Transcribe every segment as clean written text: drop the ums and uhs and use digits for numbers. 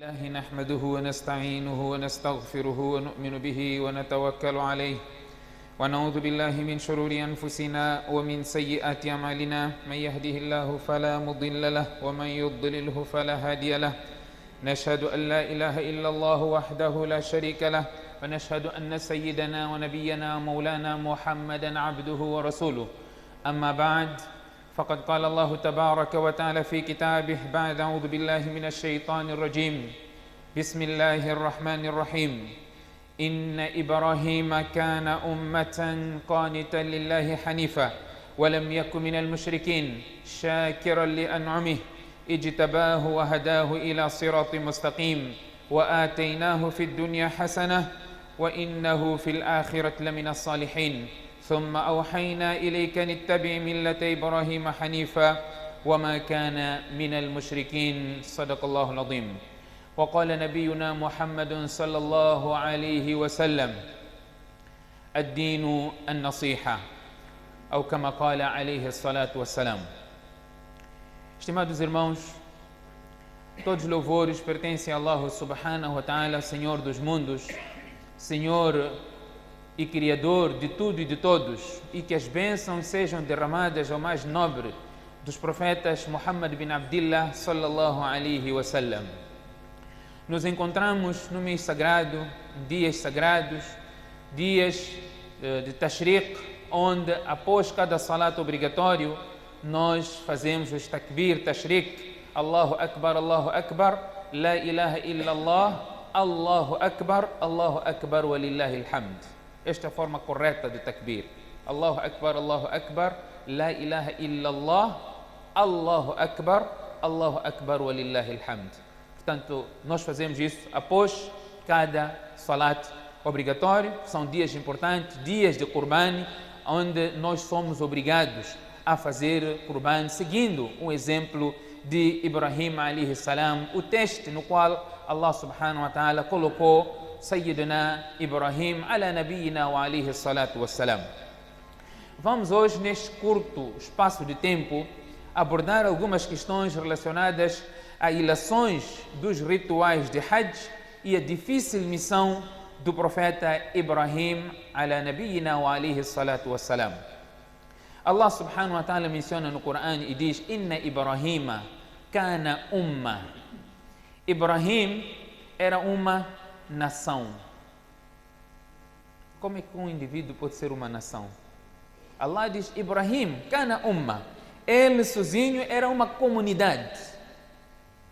الله نحمده ونستعينه ونستغفره ونؤمن به ونتوكل عليه ونعوذ بالله من شرور أنفسنا ومن سيئات أعمالنا من يهده الله فلا مضل له ومن يضلله فلا هادي له نشهد أن لا إله إلا الله وحده لا شريك له ونشهد أن سيدنا ونبينا مولانا محمدا عبده ورسوله أما بعد فقد قال الله تبارك وتعالى في كتابه بعد أعوذ بالله من الشيطان الرجيم بسم الله الرحمن الرحيم إن إبراهيم كان أمة قانتا لله حنيفا ولم يكن من المشركين شاكرا لأنعمه اجتباه وهداه إلى صراط مستقيم وآتيناه في الدنيا حسنة وإنه في الآخرة لمن الصالحين ثم أوحينا إليك أن اتبع ملة إبراهيم حنيفا وما كان من المشركين صدق الله العظيم وقال نبينا محمد صلى الله عليه وسلم الدين النصيحة أو كما قال عليه الصلاة والسلام. Estimados irmãos, todos os louvores pertencem a Allah subhanahu wa ta'ala, Senhor dos mundos, Senhor e Criador de tudo e de todos, e que as bênçãos sejam derramadas ao mais nobre dos profetas Muhammad bin Abdillah sallallahu alaihi wasallam. Nos encontramos no mês sagrado, dias sagrados, dias de Tashriq, onde após cada salat obrigatório nós fazemos os takbir Tashriq, Allahu Akbar, La ilaha illallah, Allahu Akbar, walillahi alhamd. Esta é a forma correta de takbir. Allahu Akbar, La ilaha illallah, Allahu Akbar, walillahi alhamd. Portanto, nós fazemos isso após cada salat obrigatório. São dias importantes, dias de Qurban, onde nós somos obrigados a fazer Qurban, seguindo o exemplo de Ibrahim alayhi salam, o teste no qual Allah subhanahu wa ta'ala colocou Sayyidina Ibrahim ala nabiyina wa alayhi salatu wassalam. Vamos hoje, neste curto espaço de tempo, abordar algumas questões relacionadas a ilações dos rituais de Hajj e a difícil missão do profeta Ibrahim ala nabiyina wa alayhi salatu wassalam. Allah subhanahu wa ta'ala menciona no Coran e diz: Inna Ibrahima kana umma. Ibrahim era uma nação. Como é que um indivíduo pode ser uma nação? Allah diz: Ibrahim kana umma. Ele sozinho era uma comunidade,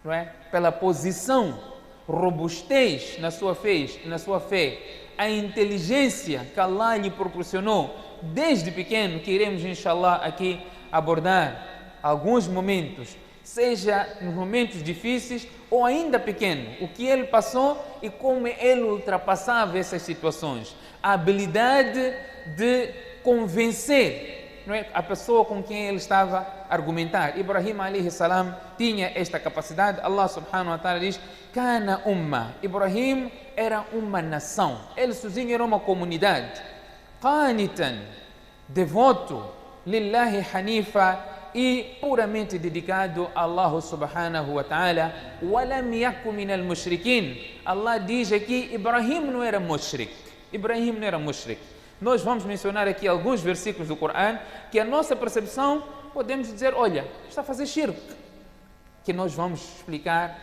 não é? Pela posição, robustez na sua fé, a inteligência que Allah lhe proporcionou desde pequeno, que iremos inshallah aqui abordar alguns momentos, seja nos momentos difíceis ou ainda pequeno, o que ele passou e como ele ultrapassava essas situações. A habilidade de convencer, não é, a pessoa com quem ele estava a argumentar. Ibrahim alayhi salam tinha esta capacidade. Allah subhanahu wa ta'ala diz: Kana umma. Ibrahim era uma nação, ele sozinho era uma comunidade. Qanitan, devoto, lillahi hanifa, e puramente dedicado a Allah subhanahu wa ta'ala. Walam yaku min al-mushrikin. Allah diz aqui: Ibrahim não era mushrik. Ibrahim não era mushrik. Nós vamos mencionar aqui alguns versículos do Coran que a nossa percepção podemos dizer: olha, está a fazer shirk. Que nós vamos explicar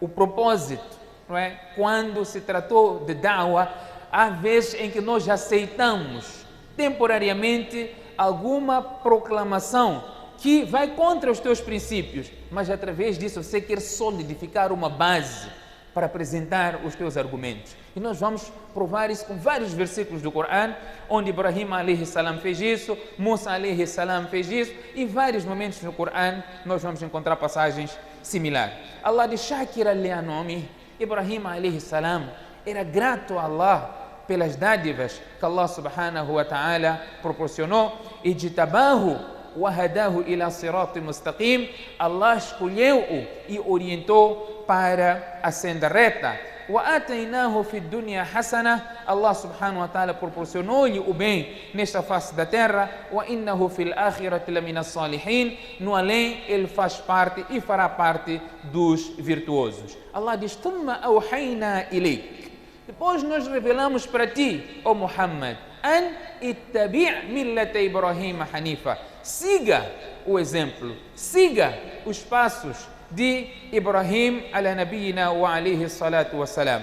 o propósito, não é? Quando se tratou de da'wah, há vezes em que nós aceitamos temporariamente alguma proclamação que vai contra os teus princípios, mas através disso você quer solidificar uma base para apresentar os teus argumentos. E nós vamos provar isso com vários versículos do Coran, onde Ibrahim alayhi salam fez isso, Musa alayhi salam fez isso, e vários momentos no Coran nós vamos encontrar passagens similares. Allah diz: Shakira li'anumi. Ibrahim alayhi salam era grato a Allah pelas dádivas que Allah subhanahu wa ta'ala proporcionou. Ijtabahu wa hadahu ila sirat mustaqim. Allah escolheu-o e orientou para a senda reta. وَآتَيْنَاهُ فِي الدُّنْيَا حَسَنَةً. Allah subhanahu wa ta'ala proporcionou-lhe o bem nesta face da terra. وَإِنَّهُ فِي الْآخِرَةِ لَمِنَ الصَّالِحِينَ. No além, ele faz parte e fará parte dos virtuosos. Allah diz: ثُمَّ أَوْحَيْنَا إِلَيْكَ. Depois nós revelamos para ti, ó Muhammad, an ittabi' millata Ibrahim Hanifa. Siga o exemplo, siga os passos de Ibrahim ala nabiyina wa alayhi salatu wa salam.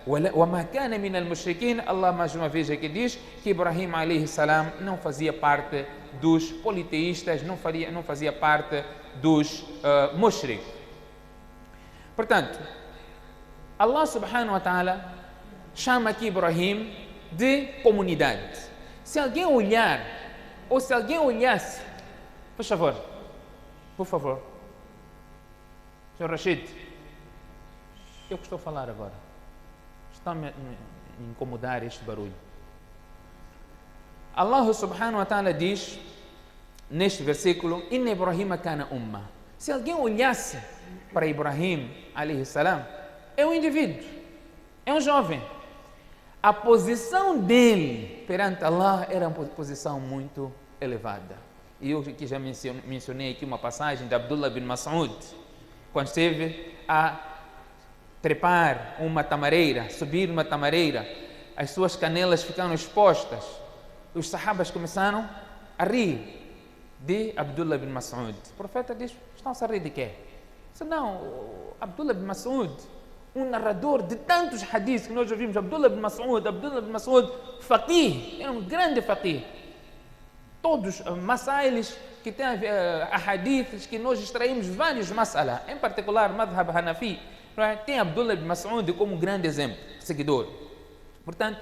وَمَا كَانَ مِنَ الْمُشْرِكِينَ. Allah mais uma vez aqui diz que Ibrahim alayhi salam não fazia parte dos politeístas, não fazia parte dos mushrik. Portanto, Allah subhanahu wa ta'ala chama aqui Ibrahim de comunidade. Se alguém olhar, ou se alguém olhasse, por favor, Sr. Rashid, eu que estou a falar agora, está a me incomodar este barulho. Allah subhanahu wa ta'ala diz neste versículo: Inna Ibrahima kana umma. Se alguém olhasse para Ibrahim alayhi salam, é um indivíduo, é um jovem. A posição dele perante Allah era uma posição muito elevada. E eu aqui já mencionei aqui uma passagem de Abdullah bin Mas'ud, quando esteve a trepar uma tamareira, subir uma tamareira, as suas canelas ficaram expostas. Os sahabas começaram a rir de Abdullah bin Mas'ud. O profeta diz: estão a rir de quê? Disse: não, Abdullah bin Mas'ud, um narrador de tantos hadiths que nós ouvimos, Abdullah bin Mas'ud, faqih, era um grande faqih. Todos masailes que têm hadiths que nós extraímos vários masala, em particular madhab Hanafi, tem Abdullah bin Mas'ud como um grande exemplo, seguidor. Portanto,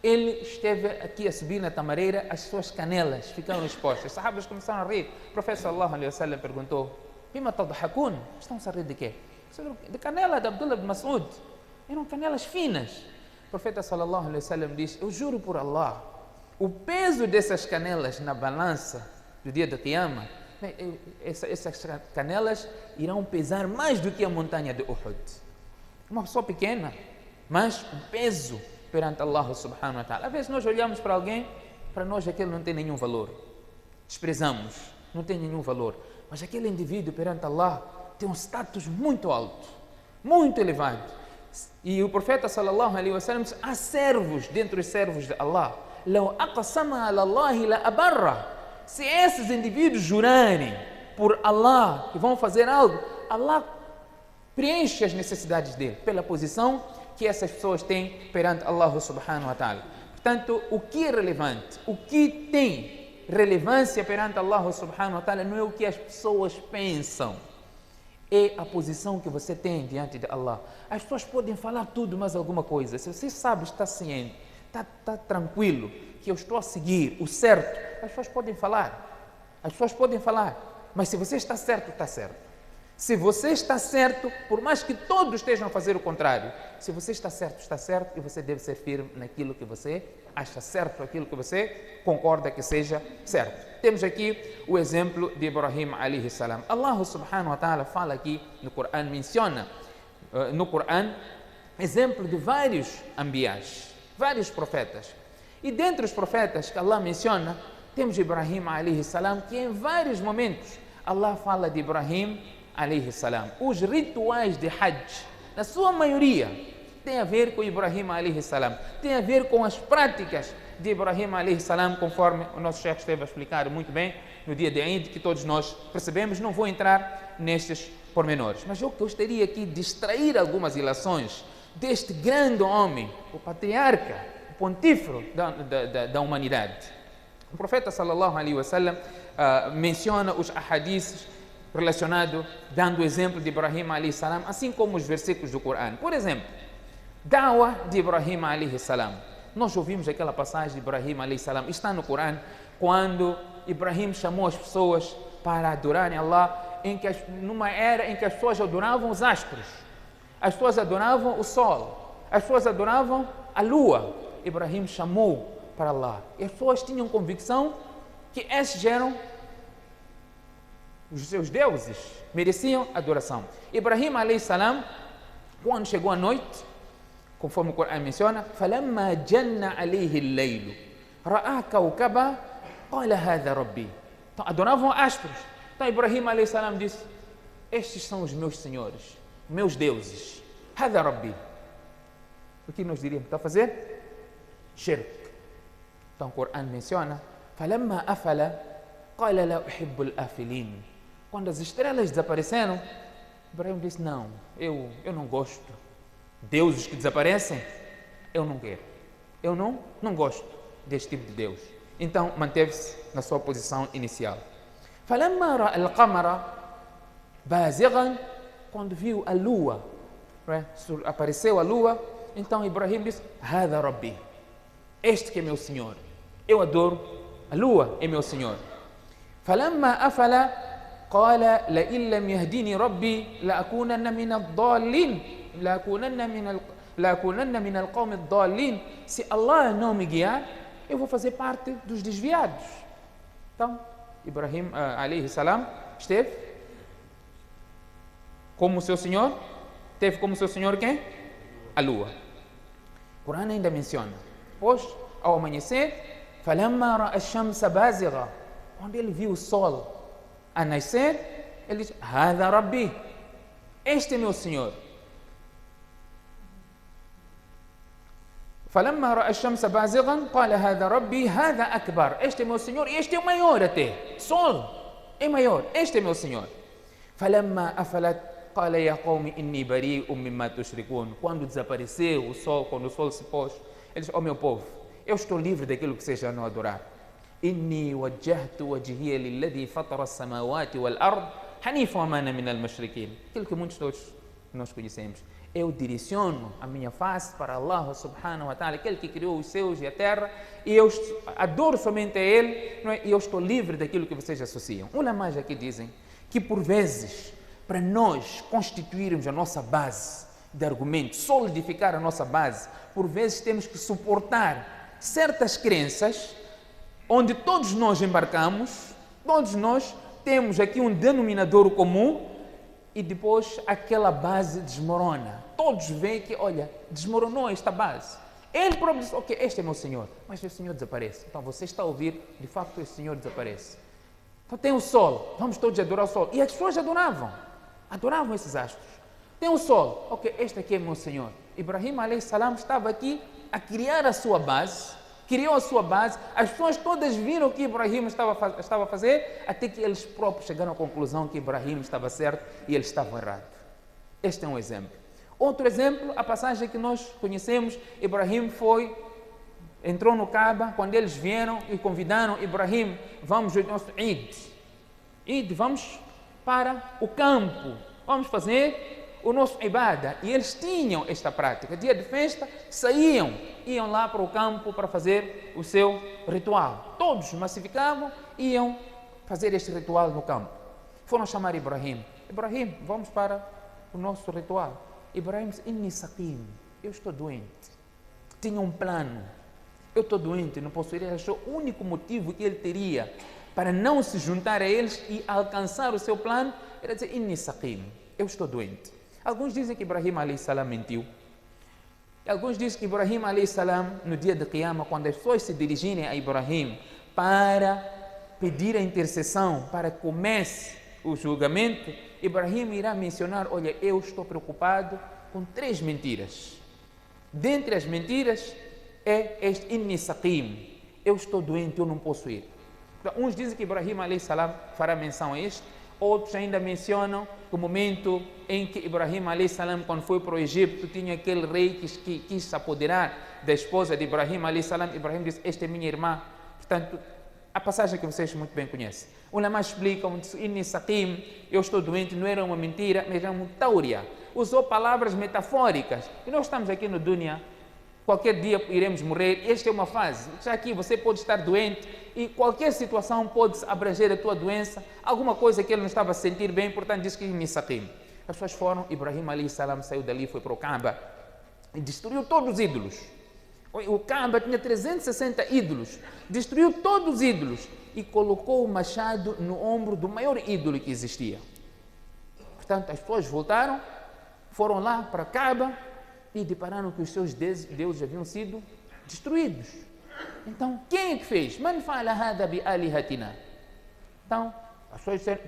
ele esteve aqui a subir na tamareira, as suas canelas ficaram expostas. Os sahabas começaram a rir. O profeta sallallahu alaihi wasallam perguntou: bima tadhakun? Estão a rir de quê? De canela de Abdullah bin Mas'ud. Eram canelas finas. O profeta sallallahu alaihi wasallam diz: eu juro por Allah, o peso dessas canelas na balança do dia do Qiyamah, essas canelas irão pesar mais do que a montanha de Uhud. Uma pessoa pequena, mas um peso perante Allah subhanahu wa ta'ala. Às vezes nós olhamos para alguém, para nós aquele não tem nenhum valor. Desprezamos, não tem nenhum valor. Mas aquele indivíduo perante Allah tem um status muito alto, muito elevado. E o profeta sallallahu alaihi wasallam diz: há servos dentre os servos de Allah. لو أقسم على الله لأبره. Se esses indivíduos jurarem por Allah que vão fazer algo, Allah preenche as necessidades dele pela posição que essas pessoas têm perante Allah subhanahu wa ta'ala. Portanto, o que é relevante, o que tem relevância perante Allah subhanahu wa ta'ala não é o que as pessoas pensam, é a posição que você tem diante de Allah. As pessoas podem falar tudo, mais alguma coisa. Se você sabe, está ciente, está tranquilo, que eu estou a seguir o certo, as pessoas podem falar, mas se você está certo, está certo. Se você está certo, por mais que todos estejam a fazer o contrário, se você está certo, e você deve ser firme naquilo que você acha certo, aquilo que você concorda que seja certo. Temos aqui o exemplo de Ibrahim alayhi salam. Allah subhanahu wa ta'ala fala aqui no Coran, menciona no Coran exemplo de vários anbiás, vários profetas. E dentre os profetas que Allah menciona, temos Ibrahim alayhi salam, que em vários momentos Allah fala de Ibrahim alayhi salam. Os rituais de Hajj, na sua maioria, tem a ver com Ibrahim alayhi salam, tem a ver com as práticas de Ibrahim alayhi salam, conforme o nosso chefe esteve a explicar muito bem no dia de Eid, que todos nós percebemos. Não vou entrar nestes pormenores, mas eu gostaria aqui de extrair algumas ilações deste grande homem, o patriarca, o pontífero da humanidade. O profeta sallallahu alaihi wasallam menciona os ahadiths relacionados, dando o exemplo de Ibrahim alayhi salam, assim como os versículos do Coran. Por exemplo, Da'wa de Ibrahim alayhi salam. Nós ouvimos aquela passagem de Ibrahim alayhi salam, está no Coran, quando Ibrahim chamou as pessoas para adorarem Allah, numa era em que as pessoas adoravam os astros, as pessoas adoravam o sol, as pessoas adoravam a lua. Ibrahim chamou para Allah. E as pessoas tinham convicção que esses eram os seus deuses, mereciam adoração. Ibrahim alayhi salam, quando chegou a noite, conforme o Corão menciona, فَلَمَّا جَنَّ عَلَيْهِ اللَّيْلُ رَأَى كَوْكَبًا قَالَ هَذَا رَبِّي. Então, adoravam astros. Então, Ibrahim a.s. disse, estes são os meus senhores, meus deuses. هَذَا رَبِّي. O que nós diríamos? Está a fazer? Shirk. Então, o Corão menciona, فَلَمَّا أَفَلَ قَالَ لَا أُحِبُّ الْآفِلِينَ. Quando as estrelas desapareceram, Ibrahim disse, não, eu não gosto. Deuses que desaparecem, eu não quero. Eu não gosto deste tipo de Deus. Então, manteve-se na sua posição inicial. فَلَمَّا رَأَى الْقَمَرَ بَازِغًا. Quando viu a lua, apareceu a lua, então Ibrahim disse, هَذَا رَبِّي. Este que é meu Senhor. Eu adoro a lua, é meu Senhor. فَلَمَّا أَفَلَ قال لئن لم يهدني ربي لأكونن من الضالين لأكونن من القوم الضالين. Se Allah não me guiar, eu vou fazer parte dos desviados. Então, Ibrahim alayhi salam esteve como seu Senhor. Teve como seu Senhor quem? A lua. O Corão ainda menciona, pois ao amanhecer, فلما رأى الشمس بازغة. Quando ele viu o sol a nascer, ele diz, هذا ربي. Este é meu Senhor. فلما رأى الشمس بازغا قال هذا ربي هذا أكبر. Este é meu Senhor e este é o maior até. Sol é maior. Este é meu Senhor. فلما أفلت قال يا قوم إني بريء مما تشركون. Quando desapareceu o sol, quando o sol se pôs, ele diz, meu povo, eu estou livre daquilo que vocês já não adorar. إني وجهت وجهي للذي فطر السماوات والأرض حنيفا وما أنا من المشركين. Aquilo que muitos todos nós conhecemos. Eu direciono a minha face para Allah subhanahu wa ta'ala, aquele que criou os céus e a terra, e eu adoro somente a Ele, não é? E eu estou livre daquilo que vocês associam. Ulamás aqui dizem que por vezes, para nós constituirmos a nossa base de argumentos, solidificar a nossa base, por vezes temos que suportar certas crenças onde todos nós embarcamos, todos nós temos aqui um denominador comum e depois aquela base desmorona. Todos veem que, olha, desmoronou esta base. Ele próprio diz, ok, este é meu Senhor, mas o Senhor desaparece. Então você está a ouvir, de facto o Senhor desaparece. Então tem o sol, vamos todos adorar o sol. E as pessoas adoravam esses astros. Tem o sol, ok, este aqui é meu Senhor. Ibrahim a.s. estava aqui a criar a sua base, criou a sua base, as pessoas todas viram o que Ibrahim estava a fazer, até que eles próprios chegaram à conclusão que Ibrahim estava certo e eles estavam errados. Este é um exemplo. Outro exemplo, a passagem que nós conhecemos, Ibrahim entrou no Kaaba, quando eles vieram e convidaram Ibrahim, vamos ao nosso Eid, vamos para o campo, vamos fazer o nosso ibadah. E eles tinham esta prática, dia de festa, iam lá para o campo para fazer o seu ritual. Todos massificavam, iam fazer este ritual no campo. Foram chamar Ibrahim, vamos para o nosso ritual. Ibrahim disse, inni saqim, eu estou doente. Tinha um plano, eu estou doente, não posso ir. O único motivo que ele teria para não se juntar a eles e alcançar o seu plano era dizer, inni saqim, eu estou doente. Alguns dizem que Ibrahim a.s. mentiu. Alguns dizem que Ibrahim a.s. no dia de Qiyamah, quando as pessoas se dirigirem a Ibrahim para pedir a intercessão, para que comece o julgamento, Ibrahim irá mencionar, olha, eu estou preocupado com 3 mentiras. Dentre as mentiras é este inni saqim, eu estou doente, eu não posso ir. Então, uns dizem que Ibrahim a.s. fará menção a este, outros ainda mencionam o momento em que Ibrahim a.s., quando foi para o Egito, tinha aquele rei que quis se apoderar da esposa de Ibrahim a.s. Ibrahim disse, esta é minha irmã. Portanto, a passagem que vocês muito bem conhecem. Ulamás explicam, inni saqim, eu estou doente, não era uma mentira, mas era uma tauria. Usou palavras metafóricas. E nós estamos aqui no Dunya, qualquer dia iremos morrer, esta é uma fase. Já aqui você pode estar doente e qualquer situação pode abranger a tua doença, alguma coisa que ele não estava a sentir bem, portanto diz que inni saqim. As pessoas foram, Ibrahim a.s. saiu dali, foi para o Kaaba e destruiu todos os ídolos. O Kaaba tinha 360 ídolos, destruiu todos os ídolos e colocou o machado no ombro do maior ídolo que existia. Portanto, as pessoas voltaram, foram lá para Kaaba e depararam que os seus deuses haviam sido destruídos. Então, quem é que fez? Man fa'ala hadha bi alihatina? Então, as pessoas disseram,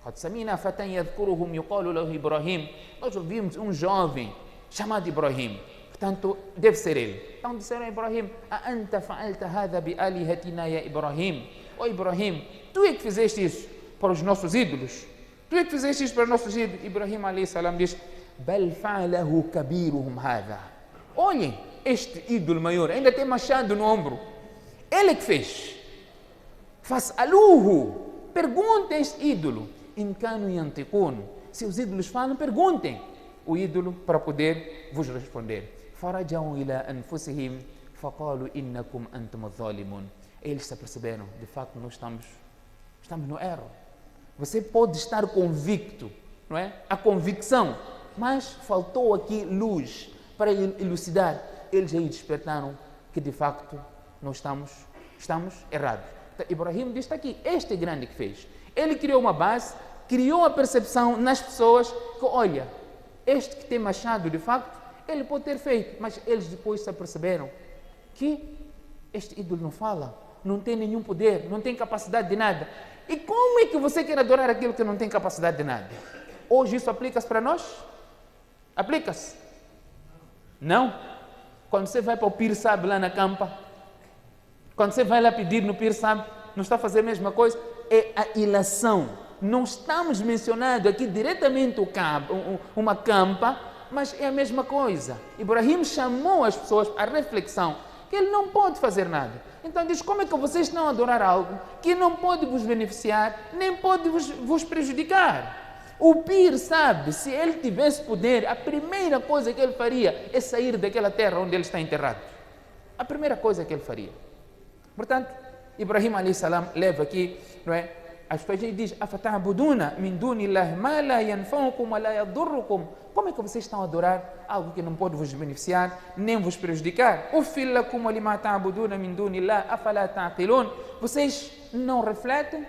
قد سمعنا فتى يذكرهم يقال له إبراهيم. Nós ouvimos um jovem chamado Ibrahim. Portanto, deve ser ele. Então disseram a Ibrahim, a anta fa'alta hadha bi alihatina ya Ibrahim. Ó Ibrahim, tu é que fizeste isso para os nossos ídolos? Tu é que fizeste isso para os nossos ídolos? Ibrahim alayhi salam diz, bal fa'alahu kabiruhum hadha. Olhem, este ídolo maior ainda tem machado no ombro. Ele é que fez. Fas'aluhu. Perguntem a este ídolo. In kanu yantiqun. Se os ídolos falam, perguntem o ídolo para poder vos responder. Farajau ila anfusihim faqalu innakum antum adh-dhalimun. Eles se perceberam, de facto nós estamos no erro. Você pode estar convicto, não é? A convicção, mas faltou aqui luz para elucidar. Eles aí despertaram que de facto nós estamos errados. Então, Ibrahim diz, está aqui, este grande que fez. Ele criou uma base, criou a percepção nas pessoas que, olha, este que tem machado, de facto, ele pode ter feito, mas eles depois se aperceberam que este ídolo não fala, não tem nenhum poder, não tem capacidade de nada. E como é que você quer adorar aquilo que não tem capacidade de nada? Hoje isso aplica-se para nós? Aplica-se? Não? Quando você vai para o Pir Sab lá na campa, quando você vai lá pedir no Pir Sab, não está a fazer a mesma coisa? É a ilação. Não estamos mencionando aqui diretamente uma campa, mas é a mesma coisa. Ibrahim chamou as pessoas à reflexão que ele não pode fazer nada. Então diz, como é que vocês estão a adorar algo que não pode vos beneficiar, nem pode vos prejudicar? O Pir sabe, se ele tivesse poder, a primeira coisa que ele faria é sair daquela terra onde ele está enterrado. A primeira coisa que ele faria. Portanto, Ibrahim alayhi salam leva aqui, não é? As pessoas dizem, afata'buduna min dunillahi ma la yanfa'ukum wa la yadurrukum. Como é que vocês estão a adorar algo que não pode vos beneficiar, nem vos prejudicar? Uffil lakum wa lima ta'buduna min dunillahi afala ta'qilun. Vocês não refletem?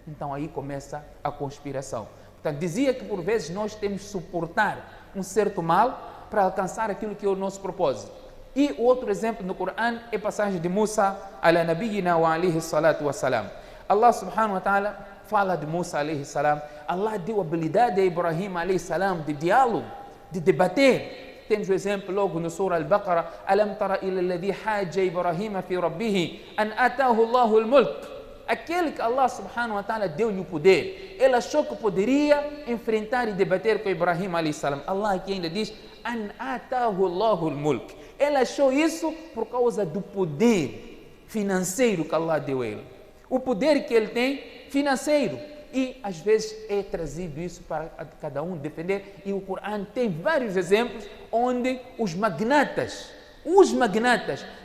Então aí começa a conspiração. Portanto, dizia que por vezes nós temos que suportar um certo mal para alcançar aquilo que é o nosso propósito. E o outro exemplo no Corão é a passagem de Musa ala nabiyina wa alayhi salatu wa salam. Allah subhanahu wa ta'ala fala de Musa alayhi salam. Allah deu habilidade a Ibrahim alayhi salam de diálogo, de debater. Temos o exemplo logo no Surah Al-Baqarah. Alam tara ila alladhi hajja Ibrahim fi rabbih an atahu Allahu al-mulk. Aquele que Allah subhanahu wa ta'ala deu-lhe o poder. Ele achou que poderia enfrentar e debater com Ibrahim alayhi salam. Allah aqui ainda diz an atahu Allahu al-mulk. Ele achou isso por causa do poder financeiro que Allah deu a ele. O poder que ele tem financeiro. E às vezes é trazido isso para cada um defender. E o Corão tem vários exemplos onde os magnatas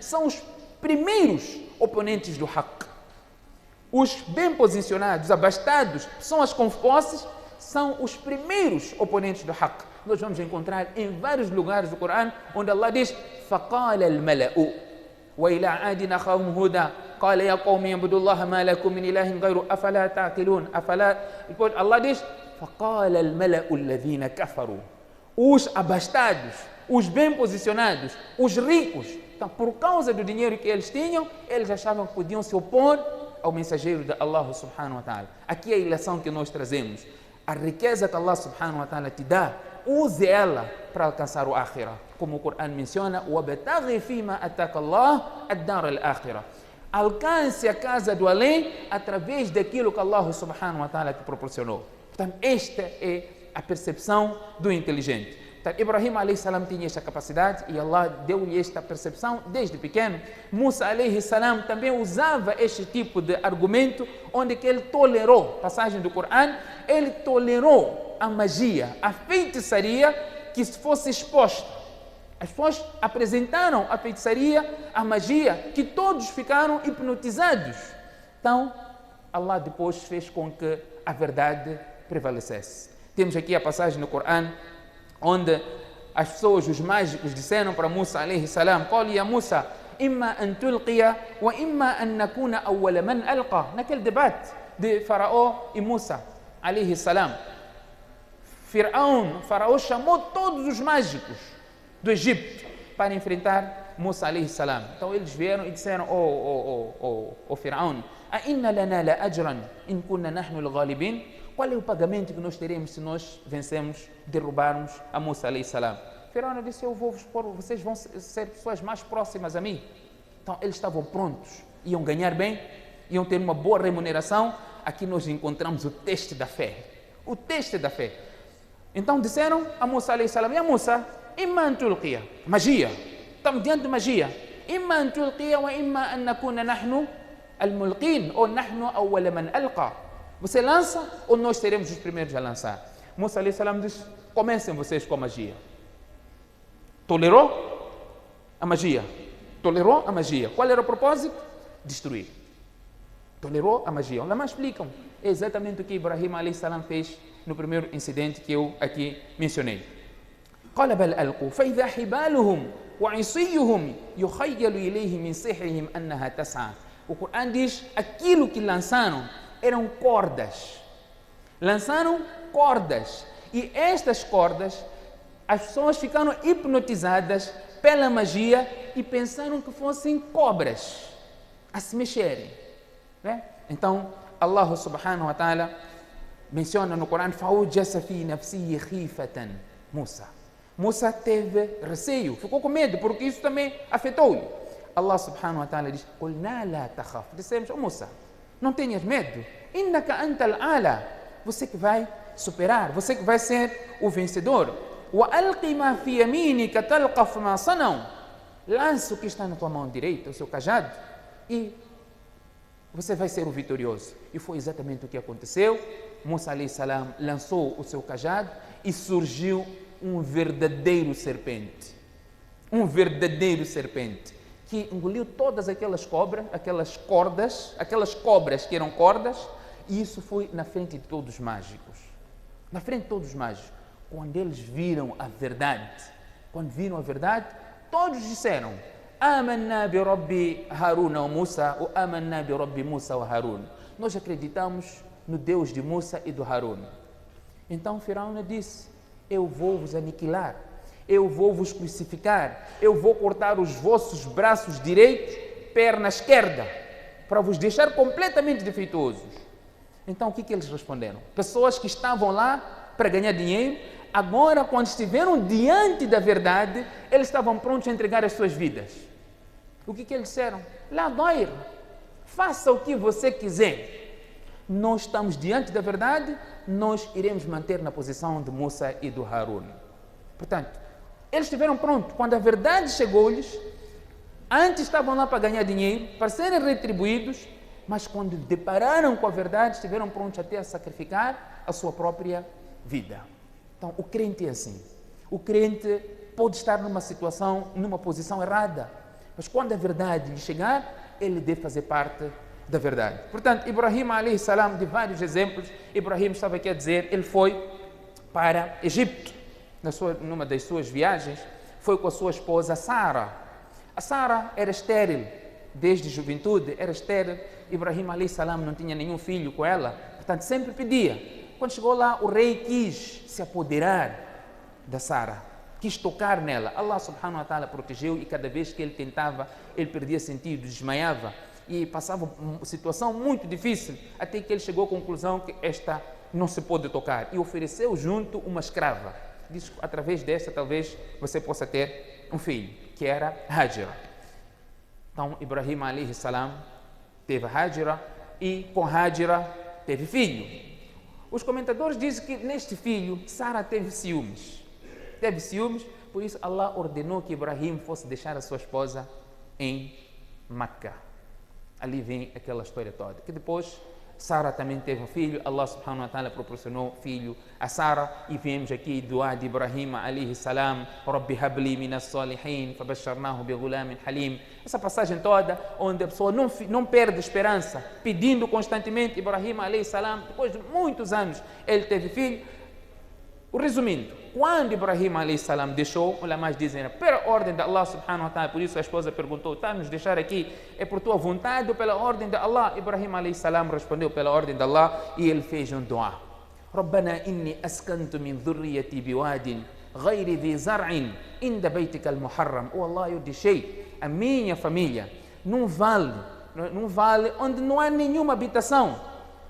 são os primeiros oponentes do haqq. Os bem posicionados, abastados, são as com posses, são os primeiros oponentes do haqq. Nós vamos encontrar em vários lugares do Corão onde Allah diz فَقَالَ الْمَلَأُ وَإِلَىٰ عَادٍ أَخَاهُمْ هُودًا قال يا قوم اعبدوا الله ما لكم من إله غيره أفلا تعقلون Depois Allah diz فقال الملأ الذين كفروا. Os abastados, os bem posicionados, os ricos, então, por causa do dinheiro que eles tinham, eles achavam que podiam se opor ao mensageiro de Allah subhanahu wa ta'ala. Aqui é a ilação que nós trazemos. A riqueza que Allah subhanahu wa ta'ala te dá, use ela para alcançar o akhirah. Como o Corão menciona, وَبَتَغِي فِيمَا أَتَاكَ اللَّهُ الدَّارَ الْآخِرَةِ. Alcance a casa do além através daquilo que Allah subhanahu wa ta'ala te proporcionou. Portanto, esta é a percepção do inteligente. Portanto, Ibrahim alayhi salam tinha esta capacidade e Allah deu-lhe esta percepção desde pequeno. Musa alayhi salam também usava este tipo de argumento onde que ele tolerou, passagem do Corão, ele tolerou a magia, a feitiçaria que se fosse exposta. As pessoas apresentaram a feitiçaria, a magia, que todos ficaram hipnotizados. Então, Allah depois fez com que a verdade prevalecesse. Temos aqui a passagem no Corão, onde as pessoas, os mágicos, disseram para Musa alayhi salam, قال يا موسى إما أن تلقي وإما أن نكون أول من ألقى. Naquele debate de Faraó e Musa alayhi salam. Faraó chamou todos os mágicos do Egito para enfrentar Musa alayhi salam. Então eles vieram e disseram: "Oh Firaun, a inna lana la ajran in kunna nahnu al-ghalibin?" Qual é o pagamento que nós teremos se nós vencemos, derrubarmos a Musa alayhi salam? Firaun disse: "Eu vou vos pôr, vocês vão ser pessoas mais próximas a mim." Então eles estavam prontos, iam ganhar bem, iam ter uma boa remuneração. Aqui nós encontramos o teste da fé. O teste da fé. Então disseram a Musa alayhi salam: "Ya Musa, imma an tulqiya." Magia. Estamos diante de magia. "Imma an tulqiya wa imma an nakuna nahnu al-mulqin." Ou nahnu awwala man alqa. Você lança ou nós seremos os primeiros a lançar? Musa alayhi salam diz: "Comecem vocês com a magia." Tolerou a magia. Tolerou a magia. Qual era o propósito? Destruir. Tolerou a magia. Os ulama explicam. É exatamente o que Ibrahim alayhi salam fez no primeiro incidente que eu aqui mencionei. قال بل ألقوا فإذا حبالهم وعصيهم يخيل إليه من سحرهم أنها تسعى. O Corão diz: aquilo que lançaram eram cordas. Lançaram cordas. E estas cordas, as pessoas ficaram hipnotizadas pela magia e pensaram que fossem cobras a se mexerem. Né? Então, Allah subhanahu wa ta'ala menciona no Corão: فَأَوْجَسَ فِي نَفْسِهِ خِيفَةً Musa. Musa teve receio, ficou com medo, porque isso também afetou-lhe. Allah subhanahu wa ta'ala diz: قُلْنَا لَا تَخَفْ. Dissemos: Musa, não tenhas medo. إِنَّكَ أَنْتَ الْأَعْلَى. Você que vai superar, você que vai ser o vencedor. وَأَلْقِ مَا فِي يَمِينِكَ تَلْقَفْ مَا صَنَعُوا. Lança o que está na tua mão direita, o seu cajado, e você vai ser o vitorioso. E foi exatamente o que aconteceu. Musa alayhi salam lançou o seu cajado e surgiu um verdadeiro serpente. Um verdadeiro serpente que engoliu todas aquelas cobras, aquelas cobras que eram cordas, e isso foi na frente de todos os mágicos. Na frente de todos os mágicos. Quando eles viram a verdade, todos disseram: "Amanna bi Rabbi Harun wa Musa, ou amanna bi Rabbi Musa wa Harun." Nós acreditamos no Deus de Musa e do Harun. Então Firaun disse: "Eu vou vos aniquilar, eu vou vos crucificar, eu vou cortar os vossos braços direitos, perna esquerda, para vos deixar completamente defeituosos." Então o que eles responderam? Pessoas que estavam lá para ganhar dinheiro, agora, quando estiveram diante da verdade, eles estavam prontos a entregar as suas vidas. O que eles disseram? "La doir, faça o que você quiser. Nós estamos diante da verdade, nós iremos manter na posição de Musa e do Harun." Portanto, eles estiveram prontos. Quando a verdade chegou-lhes, antes estavam lá para ganhar dinheiro, para serem retribuídos, mas quando depararam com a verdade, estiveram prontos até a sacrificar a sua própria vida. Então, o crente é assim. O crente pode estar numa situação, numa posição errada, mas quando a verdade lhe chegar, ele deve fazer parte da verdade. Portanto, Ibrahim alayhi salam, de vários exemplos, Ibrahim estava aqui a dizer, ele foi para Egito, numa das suas viagens, foi com a sua esposa Sara. A Sara era estéril, desde juventude era estéril. Ibrahim alayhi salam não tinha nenhum filho com ela, portanto sempre pedia. Quando chegou lá, o rei quis se apoderar da Sara, quis tocar nela. Allah subhanahu wa ta'ala protegeu, e cada vez que ele tentava, ele perdia sentido, desmaiava e passava uma situação muito difícil, até que ele chegou à conclusão que esta não se pode tocar e ofereceu junto uma escrava. Diz que através desta talvez você possa ter um filho, que era Hajira. Então Ibrahim alayhi salam teve Hajira e com Hajira teve filho. Os comentadores dizem que neste filho Sara teve ciúmes. Teve ciúmes, por isso Allah ordenou que Ibrahim fosse deixar a sua esposa em Meca. Ali vem aquela história toda. Que depois Sara também teve um filho, Allah subhanahu wa ta'ala proporcionou filho a Sara, e vemos aqui dua de Ibrahim alayhi salam: "Rabbi habli minas salihin, fabasharnahu bi ghulamin halim." Essa passagem toda, onde a pessoa não perde esperança, pedindo constantemente. Ibrahim alayhi salam, depois de muitos anos, ele teve filho. Resumindo, quando Ibrahim alayhi salam deixou, os ulama dizem, pela ordem de Allah subhanahu wa ta'ala, por isso a esposa perguntou: "Está a nos deixar aqui, é por tua vontade ou pela ordem de Allah?" Ibrahim alayhi salam respondeu: "Pela ordem de Allah", e ele fez um dua: "Rabbana inni askantu min dhurriyyati biwadin غير ذي زرع عند بيتك المحرم. Oh Allah, eu deixei a minha família num vale onde não há nenhuma habitação.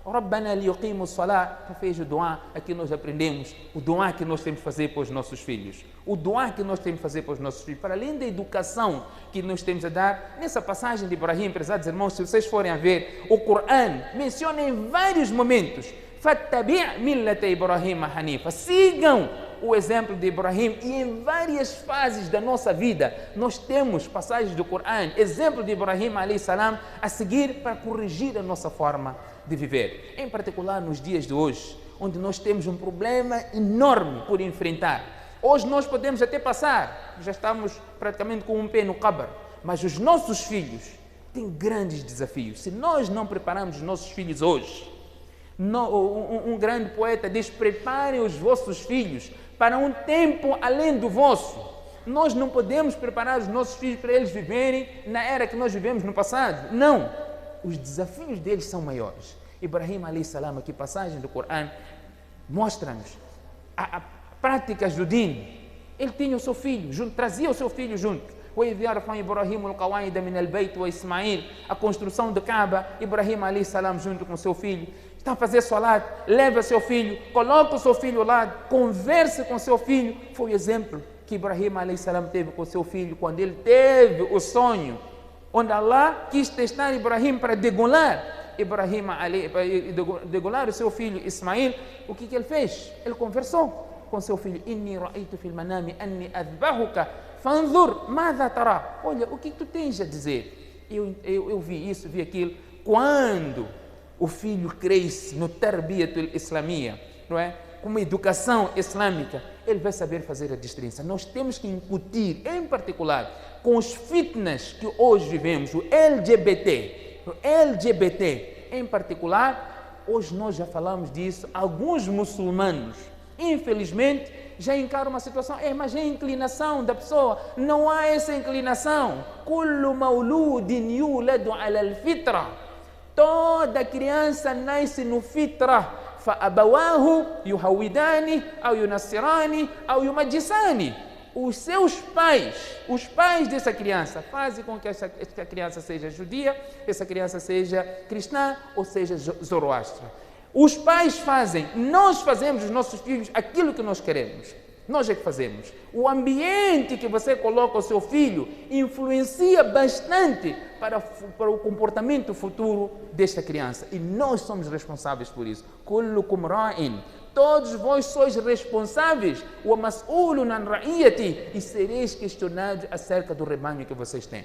ربنا ليقيموا الصلاة. Fez o dua. Aqui nós aprendemos o dua que nós temos que fazer para os nossos filhos. O dua que nós temos que fazer para os nossos filhos, para além da educação que nós temos a dar. Nessa passagem de Ibrahim, prezados irmãos, se vocês forem a ver, o Corão menciona em vários momentos: فَاتَّبِعْ مِلَّةَ إِبْرَاهِيمَ حَنِيفًا. Sigam o exemplo de Ibrahim. E em várias fases da nossa vida nós temos passagens do Corão, exemplo de Ibrahim alayhi salam, a seguir para corrigir a nossa forma de viver. Em particular nos dias de hoje, onde nós temos um problema enorme por enfrentar. Hoje nós podemos até passar, já estamos praticamente com um pé no cabr, mas os nossos filhos têm grandes desafios. Se nós não preparamos os nossos filhos hoje, um grande poeta diz: preparem os vossos filhos para um tempo além do vosso. Nós não podemos preparar os nossos filhos para eles viverem na era que nós vivemos no passado. Não. Os desafios deles são maiores. Ibrahim alayhi salam, aqui passagem do Corão, mostra-nos a práticas do din. Ele tinha o seu filho junto, trazia o seu filho junto. A construção de Kaaba, Ibrahim alayhi salam junto com o seu filho. Está a fazer salat, leva seu filho, coloca o seu filho ao lado, converse com seu filho. Foi o exemplo que Ibrahim alayhi salam teve com seu filho quando ele teve o sonho, onde Allah quis testar Ibrahim para degolar degolar o seu filho Ismail. O que ele fez? Ele conversou com seu filho: Inni ra'aytu fil manami anni adbahuka fanzur madha tara. Olha, o que tu tens a dizer? Eu vi isso, vi aquilo. Quando o filho cresce no tarbiyatul islamia, não é? Com uma educação islâmica, ele vai saber fazer a distinção. Nós temos que incutir, em particular, com os fitness que hoje vivemos, o LGBT em particular. Hoje nós já falamos disso. Alguns muçulmanos, infelizmente, já encaram uma situação: mas é a inclinação da pessoa. Não há essa inclinação. Kullu mauludin yuladu ala al-fitra. Toda criança nasce no fitra. فأبواه يهودانه أو ينصرانه أو يمجسانه. Os seus pais, os pais dessa criança, fazem com que essa criança seja judia, essa criança seja cristã ou seja zoroastra. Os pais fazem, nós fazemos os nossos filhos aquilo que nós queremos. Nós é que fazemos. O ambiente que você coloca o seu filho influencia bastante para o comportamento futuro desta criança. E nós somos responsáveis por isso. Kullukum ra'in. Todos vós sois responsáveis. Wa mas'ulun an ra'iyati. E sereis questionados acerca do rebanho que vocês têm.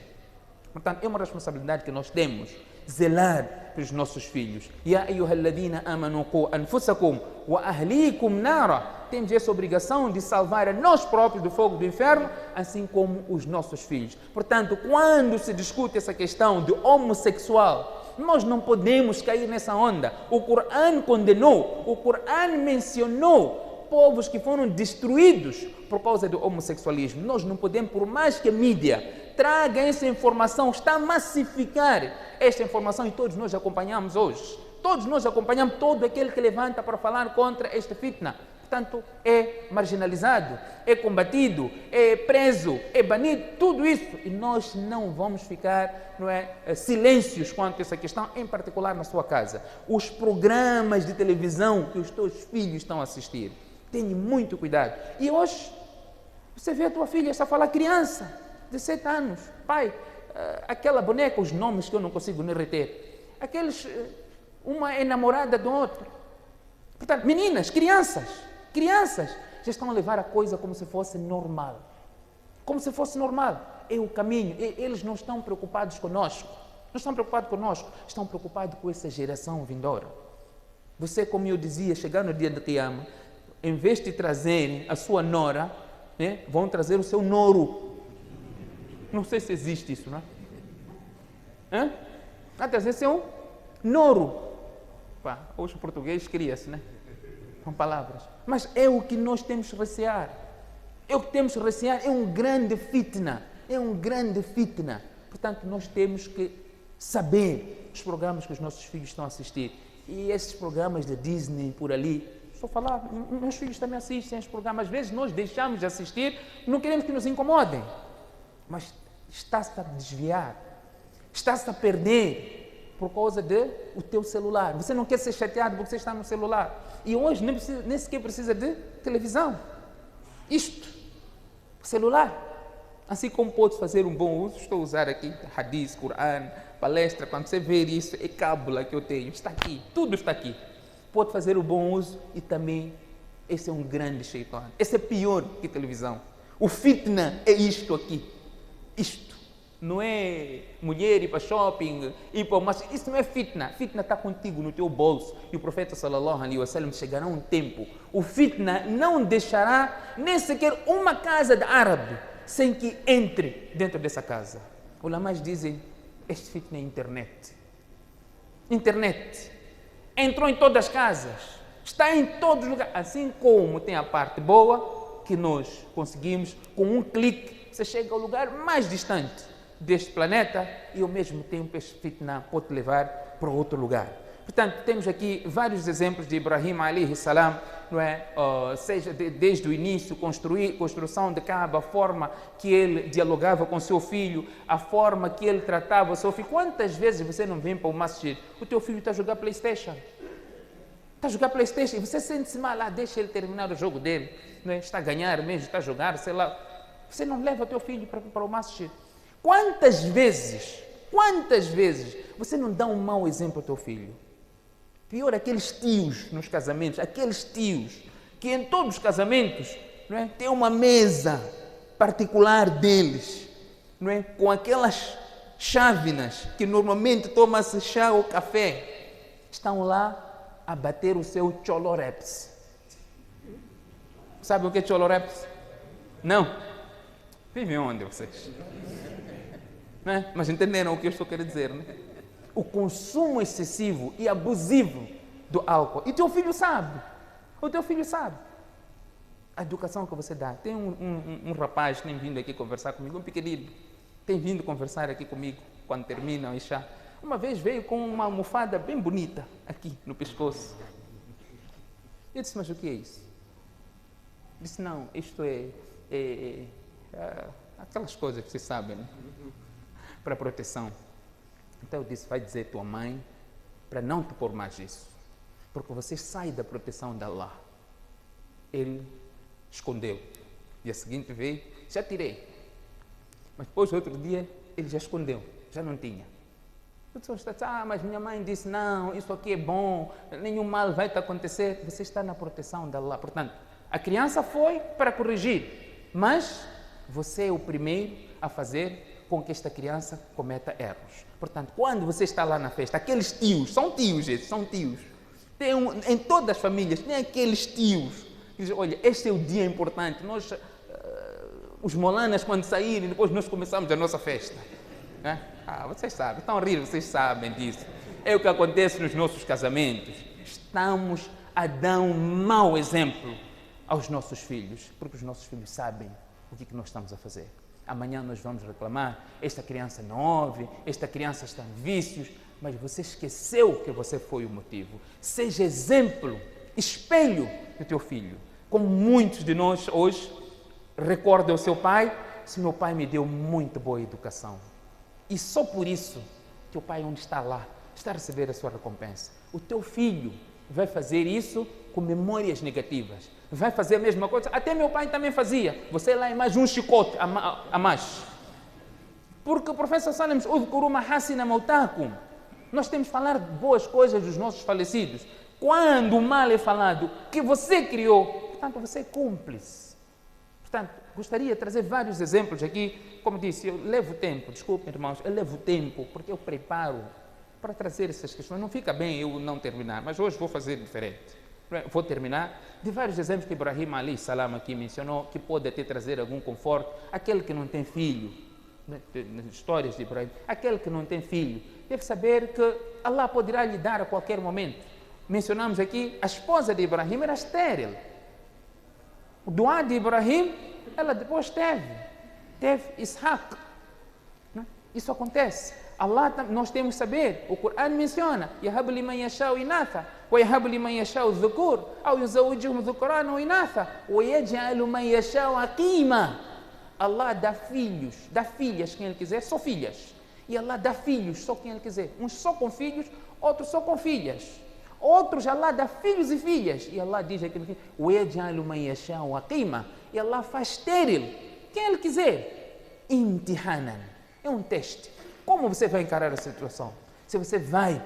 Portanto, é uma responsabilidade que nós temos. Zelar pelos nossos filhos. Ya ayyuhalladhina amanu qu anfusakum wa ahlikum nara. Temos essa obrigação de salvar a nós próprios do fogo do inferno, assim como os nossos filhos. Portanto, quando se discute essa questão de homossexual, nós não podemos cair nessa onda. O Corão condenou, o Corão mencionou povos que foram destruídos por causa do homossexualismo. Nós não podemos, por mais que a mídia traga essa informação, está a massificar esta informação, e todos nós acompanhamos hoje. Todos nós acompanhamos todo aquele que levanta para falar contra esta fitna. Portanto, é marginalizado, é combatido, é preso, é banido, tudo isso. E nós não vamos ficar, silêncios quanto a essa questão, em particular na sua casa. Os programas de televisão que os teus filhos estão a assistir, tenha muito cuidado. E hoje, você vê a tua filha, está a falar criança, de 7 anos. Pai, aquela boneca, os nomes que eu não consigo nem reter. Uma é namorada do outro. Portanto, meninas, crianças já estão a levar a coisa como se fosse normal. Como se fosse normal. É o caminho. Eles não estão preocupados conosco. Não estão preocupados conosco. Estão preocupados com essa geração vindoura. Você, como eu dizia, chegar no dia de Qiyamah, em vez de trazerem a sua nora, vão trazer o seu noro. Não sei se existe isso, não é? Vai trazer seu noro. Hoje o português cria-se, com palavras. Mas é o que nós temos que recear. É o que temos que recear. É um grande fitna. Portanto, nós temos que saber os programas que os nossos filhos estão a assistir. E esses programas da Disney por ali estou a falar, meus filhos também assistem os programas, às vezes nós deixamos de assistir, não queremos que nos incomodem, mas está-se a desviar, está-se a perder por causa do teu celular. Você não quer ser chateado porque você está no celular. E hoje nem sequer precisa de televisão. Isto, celular. Assim como pode fazer um bom uso, estou a usar aqui hadith, Coran, palestra, quando você ver isso, é cábula que eu tenho, está aqui, tudo está aqui. Pode fazer o bom uso e também, esse é um grande shaitan. Esse é pior que televisão. O fitna é isto aqui, isto. Não é mulher ir para shopping, mas isso não é fitna. Fitna está contigo no teu bolso. E o profeta sallallahu alaihi wasallam chegará um tempo, o fitna não deixará nem sequer uma casa de árabe sem que entre dentro dessa casa. Os ulamás dizem, este fitna é internet. Internet. Entrou em todas as casas. Está em todos os lugares. Assim como tem a parte boa, que nós conseguimos, com um clique, você chega ao lugar mais distante deste planeta e ao mesmo tempo este fitna pode levar para outro lugar. Portanto, temos aqui vários exemplos de Ibrahim alayhi salam, não é? Seja desde o início, construção de Kaaba, a forma que ele dialogava com seu filho, a forma que ele tratava o seu filho. Quantas vezes você não vem para o masjid, o teu filho está a jogar PlayStation? Está a jogar PlayStation e você sente-se mal, deixa ele terminar o jogo dele, não é? Está a ganhar mesmo, está a jogar, sei lá. Você não leva o teu filho para o masjid. Quantas vezes você não dá um mau exemplo ao teu filho? Pior, aqueles tios nos casamentos, aqueles tios que em todos os casamentos, não é, tem uma mesa particular deles, não é, com aquelas chávenas que normalmente toma-se chá ou café, estão lá a bater o seu choloreps. Sabe o que é choloreps? Não? Vivem onde vocês? Não é? Mas entenderam o que eu estou querendo dizer, né? O consumo excessivo e abusivo do álcool. E teu filho sabe. O teu filho sabe. A educação que você dá. Tem um rapaz que tem vindo aqui conversar comigo, um pequenino, tem vindo conversar aqui comigo quando termina o Isha. Uma vez veio com uma almofada bem bonita aqui no pescoço. Eu disse, mas o que é isso? Disse, não, isto é aquelas coisas que vocês sabem, né? Para proteção. Então eu disse, vai dizer à tua mãe para não te pôr mais isso, porque você sai da proteção de Allah. Ele escondeu. Dia seguinte veio, já tirei. Mas depois, outro dia, ele já escondeu, já não tinha. Eu disse, mas minha mãe disse, não, isso aqui é bom, nenhum mal vai te acontecer. Você está na proteção de Allah. Portanto, a criança foi para corrigir, mas você é o primeiro a fazer com que esta criança cometa erros. Portanto, quando você está lá na festa, aqueles tios, são tios esses, são tios. Em todas as famílias, tem aqueles tios que dizem, olha, este é o dia importante, nós, os molanas quando saírem, depois nós começamos a nossa festa. Vocês sabem, estão a rir, vocês sabem disso. É o que acontece nos nossos casamentos. Estamos a dar um mau exemplo aos nossos filhos, porque os nossos filhos sabem o que nós estamos a fazer. Amanhã nós vamos reclamar, esta criança não ouve, esta criança está em vícios, mas você esqueceu que você foi o motivo. Seja exemplo, espelho do teu filho. Como muitos de nós hoje recordam o seu pai, se meu pai me deu muito boa educação. E só por isso que o pai, onde está lá, está a receber a sua recompensa. O teu filho vai fazer isso com memórias negativas. Vai fazer a mesma coisa. Até meu pai também fazia. Você lá é mais um chicote a mais. Porque o professor Salem diz, nós temos que falar boas coisas dos nossos falecidos. Quando o mal é falado, que você criou, portanto, você é cúmplice. Portanto, gostaria de trazer vários exemplos aqui. Como disse, eu levo tempo, desculpem, irmãos, eu levo tempo, porque eu preparo para trazer essas questões. Não fica bem eu não terminar, mas hoje vou fazer diferente. Vou terminar de vários exemplos que Ibrahim alayhi salam aqui mencionou, que pode até trazer algum conforto. Aquele que não tem filho, nas histórias de Ibrahim, aquele que não tem filho, deve saber que Allah poderá lhe dar a qualquer momento. Mencionamos aqui, a esposa de Ibrahim era estéril. O duá de Ibrahim, ela depois teve Ishaq. Isso acontece. Allah, nós temos que saber, o Coran menciona, Yahab liman yasha'u inatha, ويهب لمن يشاء الذكور أو يزوجهم ذكرانا وإناثا ويجعل من يشاء عقيما. Allah dá filhos, dá filhas quem Ele quiser, só filhas. E Allah dá filhos só quem Ele quiser. Uns só com filhos, outros só com filhas. Outros Allah dá filhos e filhas. E Allah diz aquilo que وَيَجْعَلُ مَنْ يَشَاءُ عَقِيمًا. E Allah faz estéril quem Ele quiser. Imtihanan. É um teste. Como você vai encarar a situação? Se você vai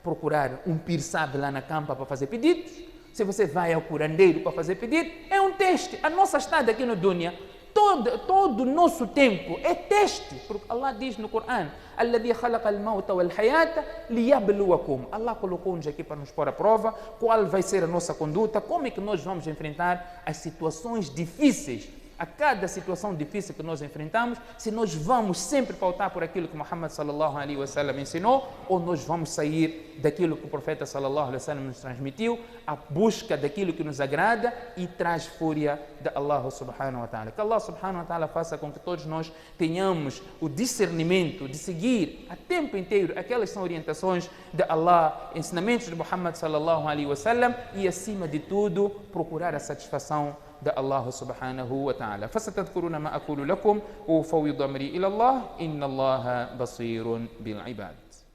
procurar um pirsab lá na campa para fazer pedidos, se você vai ao curandeiro para fazer pedido, é um teste. A nossa estada aqui no Dunya, todo o nosso tempo é teste, porque Allah diz no Corão: "Alladhi khalaqa al-mauta wal-hayata liyabluwakum." Allah colocou-nos aqui para nos pôr à prova qual vai ser a nossa conduta, como é que nós vamos enfrentar as situações difíceis. A cada situação difícil que nós enfrentamos, se nós vamos sempre pautar por aquilo que Muhammad sallallahu alaihi wasallam ensinou, ou nós vamos sair daquilo que o profeta sallallahu alaihi wasallam nos transmitiu, a busca daquilo que nos agrada e traz fúria de Allah subhanahu wa ta'ala. Que Allah subhanahu wa ta'ala faça com que todos nós tenhamos o discernimento de seguir a tempo inteiro aquelas são orientações de Allah, ensinamentos de Muhammad sallallahu alaihi wasallam e acima de tudo procurar a satisfação de Allah subhanahu wa ta'ala. فستذكرون ما أقول لكم وأفوض أمري إلى الله إن الله بصير بالعباد.